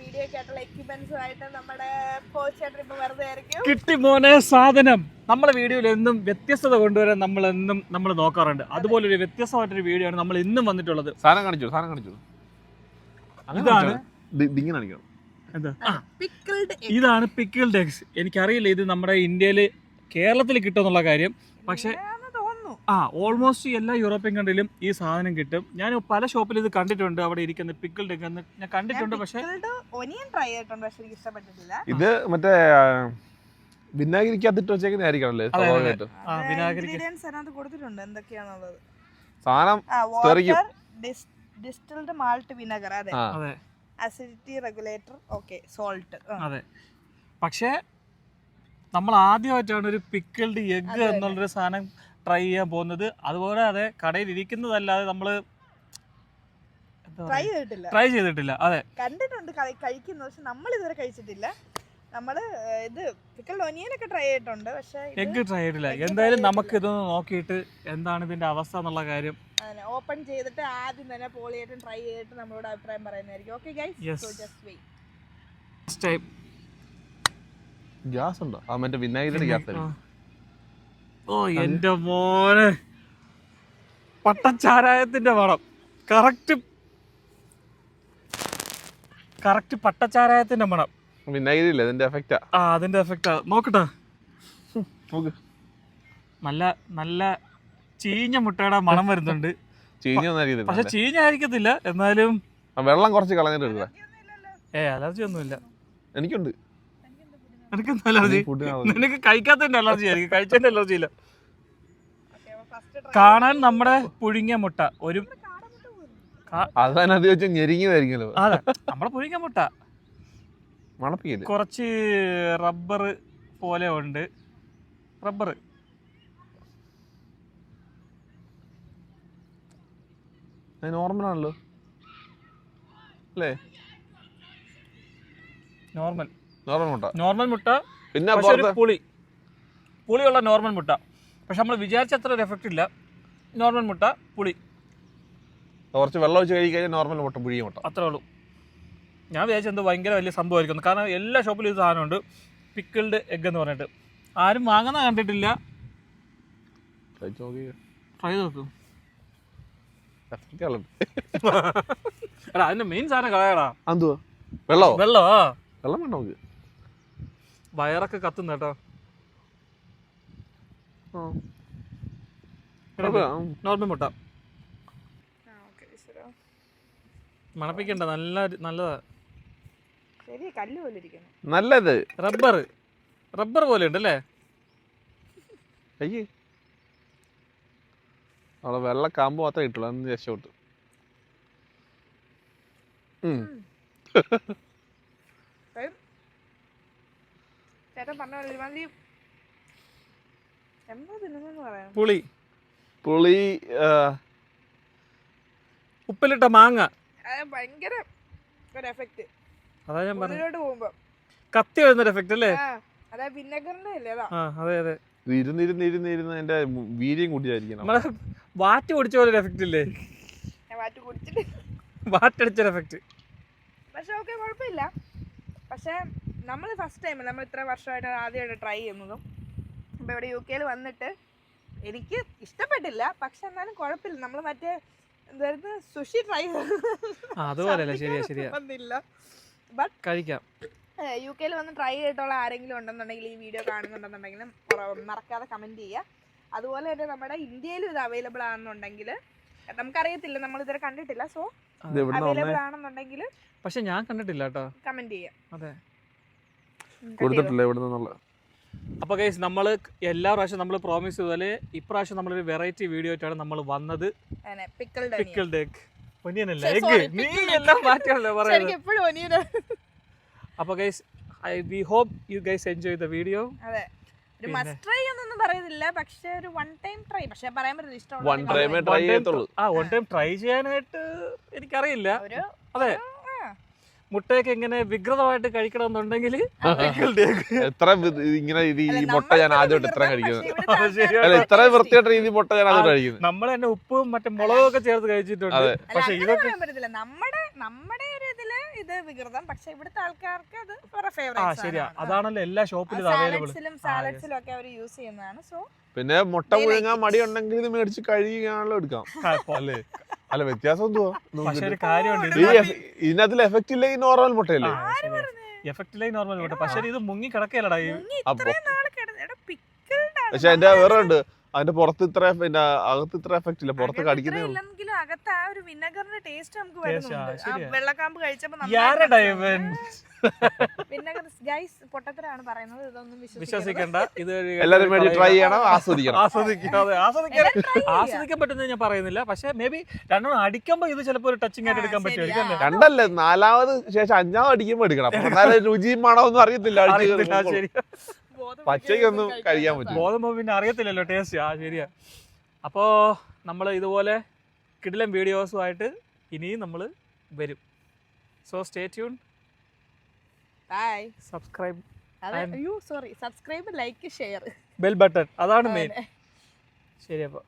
Video ഒക്കെ ആയിട്ടുള്ള എക്യുപ്മെന്റ്സുമായിട്ട് നമ്മുടെ പോച്ചേട്ടൻ ഇപ്പൊ വെറുതെ ആയിരിക്കും. കിട്ടി മോനെ സാധനം. നമ്മുടെ വീഡിയോയിൽ എന്നും വ്യത്യസ്തത കൊണ്ടുവരാൻ നമ്മൾ നോക്കാറുണ്ട്. അതുപോലെ ഒരു വ്യത്യസ്തമായിട്ടൊരു വീഡിയോ ആണ് നമ്മൾ ഇന്നും വന്നിട്ടുള്ളത്. സാധനം കാണിച്ചു. ഇതാണ് ഇതാണ് പിക്കിൾഡ് എഗ്സ്. എനിക്കറിയില്ല ഇത് നമ്മുടെ ഇന്ത്യയില് കേരളത്തിൽ കിട്ടുമെന്നുള്ള കാര്യം. പക്ഷെ ഓൾമോസ്റ്റ് എല്ലാ യൂറോപ്യൻ കൺട്രിയിലും ഈ സാധനം കിട്ടും. ഞാൻ പല ഷോപ്പിൽ ഇത് കണ്ടിട്ടുണ്ട്. അവിടെ ഇരിക്കുന്ന പിക്കിൾഡ് എഗ് എന്ന് ഞാൻ കണ്ടിട്ടുണ്ട്. പക്ഷെ ഒനിയൻ ട്രൈ ചെയ്തിട്ടുണ്ട്, പക്ഷെ എനിക്ക് ഇഷ്ടപ്പെട്ടിട്ടില്ല. ഇത് മറ്റേ വിനാഗിരിക്കകത്തിട്ട് വെച്ചേക്കുന്നതായിരിക്കണല്ലേ കൊടുത്തിട്ടുണ്ട് എന്തൊക്കെയാണുള്ളത്. സാധനം ഡിസ്റ്റിൽഡ് മാൾട്ട് വിനെഗർ, അതെ, അസിഡിറ്റി റെഗുലേറ്റർ, ഓക്കെ, സോൾട്ട്. അതെ, പക്ഷേ നമ്മൾ ആദ്യമായിട്ടാണ് ഒരു പിക്കിൾഡ് എഗ് എന്നുള്ളൊരു സാധനം ട്രൈ ചെയ്യാൻ പോകുന്നത്. അതുപോലെ അതെ, കടയിൽ ഇരിക്കുന്നതല്ലാതെ നമ്മൾ ട്രൈ ചെയ്തിട്ടില്ല. അതെ, കണ്ടിട്ടുണ്ട് കഴിക്കുന്നത്, പക്ഷെ നമ്മൾ ഇതുവരെ കഴിച്ചിട്ടില്ല. നമ്മള് ഇത് പിക്കിൾഡ് ഒനിയൻ ഒക്കെ ട്രൈ ചെയ്തിട്ടുണ്ട്, പക്ഷെ എഗ് ട്രൈ ചെയ്തിട്ടില്ല. എന്തായാലും നമുക്ക് ഇതൊന്ന് നോക്കിയിട്ട് എന്താണ് ഇതിന്റെ അവസ്ഥ എന്നുള്ള കാര്യം ഓപ്പൺ ചെയ്തിട്ട് ആദ്യം തന്നെ പോളിയായിട്ടും ട്രൈ ചെയ്തിട്ട് നമ്മളോട് അഭിപ്രായം പറയുന്നതായിരിക്കും. Okay guys, so just wait. Gas ഉണ്ടോ? ആ മറ്റേ വിനാഗിരിയുടെ ഗ്യാസ്. ഓ എന്റെ മോനെ, പട്ടച്ചാരായത്തിന്റെ മണം. കറക്റ്റ് പട്ടച്ചാരായത്തിന്റെ മണം. വിനാഗിരി ഇല്ല, അതിന്റെ എഫക്റ്റാ. അതിന്റെ എഫക്റ്റാ. നോക്കട്ടെ, നല്ല നല്ല ചീഞ്ഞ മുട്ടയുടെ മണം വരുന്നുണ്ട്. പക്ഷെ ചീഞ്ഞായിരിക്കത്തില്ല, എന്നാലും വെള്ളം കുറച്ച് കളഞ്ഞിട്ട് എടുക്കുക. അലർജി ഒന്നുമില്ല. എനിക്കുണ്ട്. എനിക്കൊന്നും അലർജി. നിനക്ക് കഴിക്കാത്തതിന്റെ അലർജി ആയിരിക്കും, കഴിച്ചതിന്റെ അലർജി ഇല്ല. കാണാൻ നമ്മുടെ പുഴുങ്ങിയ മുട്ട ഒരു ഞെരിങ്ങിയതായിരിക്കുമല്ലോ. അതെ, നമ്മുടെ പുഴുങ്ങിയ മുട്ട മണപ്പിക്കില്ല. കുറച്ച് റബ്ബർ പോലെ ഉണ്ട്. റബ്ബർ നോർമൽ ആണല്ലോ അല്ലേ? നോർമൽ മുട്ട. പിന്നെ പുളിയുള്ള നോർമൽ മുട്ട. പക്ഷെ നമ്മൾ വിചാരിച്ച അത്ര ഒരു എഫക്റ്റ് ഇല്ല. നോർമൽ മുട്ട, പുളി, കുറച്ച് വെള്ളം ഒഴിച്ച് കഴിക്കാൻ നോർമൽ മുട്ട, പുഴിയ മുട്ട, അത്രേ ഉള്ളൂ. ഞാൻ വിചാരിച്ച എന്തോ ഭയങ്കര വലിയ സംഭവമായിരിക്കും. കാരണം എല്ലാ ഷോപ്പിലും ഇത് സാധനമുണ്ട്, പിക്കിൾഡ് എഗ് എന്ന് പറഞ്ഞിട്ട്. ആരും വാങ്ങുന്ന കണ്ടിട്ടില്ല. ട്രൈ നോക്കും. എടാ, അതിന്റെ മെയിൻ സാധനം കളയടാ. വെള്ളോ വെള്ളം വേണ്ട നമുക്ക്. വയറൊക്കെ കത്തുന്ന കേട്ടോ. നോർമൽ മുട്ട മണപ്പിക്കണ്ട. നല്ലതാ. നല്ലത് റബ്ബർ പോലെ ഉണ്ടല്ലേ? അയ്യേ, അവിടെ വെള്ള കാമ്പ് മാത്രമേ കിട്ടുള്ളൂ. അന്ന് രക്ഷപ്പെട്ടു. പുളി, ഉപ്പിലിട്ട മാങ്ങ, അതാ ഞാൻ പറഞ്ഞു, കത്തി വരുന്നൊരു എഫക്റ്റ് അല്ലേ? അതെ അതെ, ഇരുന്നിരുന്ന് അതിന്റെ വീര്യം കൂട്ടിയായിരിക്കണം. നമ്മളെ വാറ്റ് കുടിച്ച പോലെ എഫക്റ്റ് ഇല്ലേ? വാറ്റടിച്ചൊരു എഫക്റ്റ്. പക്ഷെ ഓക്കെ, കുഴപ്പമില്ല. പക്ഷെ നമ്മൾ ഫസ്റ്റ് ടൈം, നമ്മൾ ഇത്ര വർഷമായിട്ട് ആദ്യമായിട്ട് ട്രൈ ചെയ്യുന്നതും. അപ്പോൾ ഇവിടെ UK വന്നിട്ട് എനിക്ക് ഇഷ്ടപ്പെട്ടില്ല. പക്ഷെ എന്നാലും കുഴപ്പമില്ല. നമ്മൾ മറ്റേ എന്തായിരുന്നു സുഷി ട്രൈ ചെയ്തില്ല. ബട്ട് കഴിക്കാം. UK വന്ന് ട്രൈ ചെയ്തിട്ടുള്ള ആരെങ്കിലും ഉണ്ടെന്നുണ്ടെങ്കിൽ, ഈ വീഡിയോ കാണുന്നുണ്ടെന്നുണ്ടെങ്കിലും മറക്കാതെ കമൻറ്റ് ചെയ്യുക. അതുപോലെ തന്നെ നമ്മുടെ ഇന്ത്യയിലും ഇത് അവൈലബിൾ ആണെന്നുണ്ടെങ്കിൽ, നമുക്കറിയത്തില്ല, നമ്മൾ ഇതുവരെ കണ്ടിട്ടില്ല. സോ അവൈലബിൾ ആണെന്നുണ്ടെങ്കിൽ, പക്ഷെ ഞാൻ കണ്ടിട്ടില്ല കേട്ടോ, കമന്റ് ചെയ്യാം. അതെ, കൊടുത്തിട്ടില്ല ഇവിടെ നിന്നുള്ള. അപ്പോൾ ഗൈസ്, നമ്മൾ എല്ലാ പ്രാവശ്യം നമ്മൾ പ്രോമിസ് ചെയ്തപോലെ ഇപ്രാവശ്യം നമ്മളൊരു വെറൈറ്റി വീഡിയോ ആയിട്ടാണ് നമ്മൾ വന്നത്. പിക്കിൾഡ് എഗ്, ഒനിയൻ അല്ല, എഗ്. നീ എല്ലാം മാറ്റിയാണല്ലോ പറയുന്നത്. അപ്പോൾ guys, we hope you guys enjoy the video. അതെ, ഒരു മസ്റ്റ് ട്രൈ ഒന്നും പറയുന്നില്ല, പക്ഷെ ഒരു വൺ ടൈം ട്രൈ. പക്ഷെ പറയാൻ പറ്റില്ല, ഇഷ്ടമുള്ള വൺ ടൈം ട്രൈ ചെയ്യാനായിട്ട് എനിക്കറിയില്ല. അതെ, മുട്ടയൊക്കെ ഇങ്ങനെ വികൃതമായിട്ട് കഴിക്കണം എന്നുണ്ടെങ്കിൽ എത്ര ഇങ്ങനെ ഈ മുട്ട ഞാൻ ആദ്യമായിട്ട് ഇത്ര കഴിക്കുന്നത്. ഇത്ര വൃത്തിയായിട്ട് രീതി മുട്ട ഞാൻ ആദ്യം കഴിക്കുന്നത്. നമ്മൾ തന്നെ ഉപ്പും മറ്റേ മുളകും ഒക്കെ ചേർത്ത് കഴിച്ചിട്ടുണ്ട്. പക്ഷെ ഇതൊക്കെ നമ്മുടെ ഒരു ഇതില് ഇത് വികൃതം. പക്ഷെ ഇവിടുത്തെ ആൾക്കാർക്ക് അത് വേറെ ആ ഫേവറേറ്റ് ശരിയാ, അതാണല്ലോ എല്ലാ ഷോപ്പിലും അവൈലബിൾ. സാലഡ്സിലും ഒക്കെ അവർ യൂസ് ചെയ്യുന്നതാണ്. സോ പിന്നെ മുട്ട പുഴുങ്ങാൻ മടി ഉണ്ടെങ്കിൽ ഇത് മേടിച്ച് കഴുകിയാണല്ലോ എടുക്കാം അല്ലേ? അല്ല വ്യത്യാസം എന്തുവാ? പക്ഷെ ഒരു കാര്യമുണ്ട്, ഇതിനകത്തിൽ എഫക്ട് ഇല്ലെങ്കിൽ നോർമൽ മുട്ടയല്ലേ? എഫക്റ്റ് ലൈൻ നോർമൽ മുട്ട. പക്ഷെ ഇത് മുങ്ങി കിടക്കല്ലടാ. പക്ഷെ അതിന്റെ വേറെ ഉണ്ട്, അതിന്റെ പുറത്ത് ഇത്ര പിന്നെ അകത്ത് ഇത്ര എഫക്ട് ഇല്ല, പുറത്ത് കടിക്കുന്നേ ഉള്ളൂ. അകത്ത് ആ ഒരു വിനെഗറിന്റെ ടേസ്റ്റ് നമുക്ക് വരുന്നുണ്ട്. വെള്ളക്കാമ്പ് കഴിച്ചപ്പോ പൊട്ടത്തരാണ് പറയുന്നത്, ഇതൊന്നും വിശ്വസിക്കണ്ട. ഇത് എല്ലാരും വേണ്ടി ട്രൈ ചെയ്യണം, ആസ്വദിക്കണം. ആസ്വദിക്കാൻ പറ്റുന്നത് ഞാൻ പറയുന്നില്ല. പക്ഷെ മേ ബി രണ്ടെണ്ണം അടിക്കുമ്പോ ഇത് ചിലപ്പോ ഒരു ടച്ചിങ് ആയിട്ട് എടുക്കാൻ പറ്റും. രണ്ടല്ലേ, നാലാമത് ശേഷം അഞ്ചാമത് അടിക്കുമ്പോ എടുക്കണം. രുചിയും മണമൊന്നും അറിയത്തില്ല. ശരി, പച്ചയ്ക്കൊന്നും കഴിക്കാൻ പറ്റും. ബോധം പിന്നെ അറിയത്തില്ലല്ലോ ടേസ്റ്റ്. ആ ശരിയാ. അപ്പോൾ നമ്മൾ ഇതുപോലെ കിടിലൻ വീഡിയോസുമായിട്ട് ഇനിയും നമ്മൾ വരും. So stay tune, subscribe, subscribe, like, share, bell button, അതാണ് മെയിൻ. ശരി അപ്പോൾ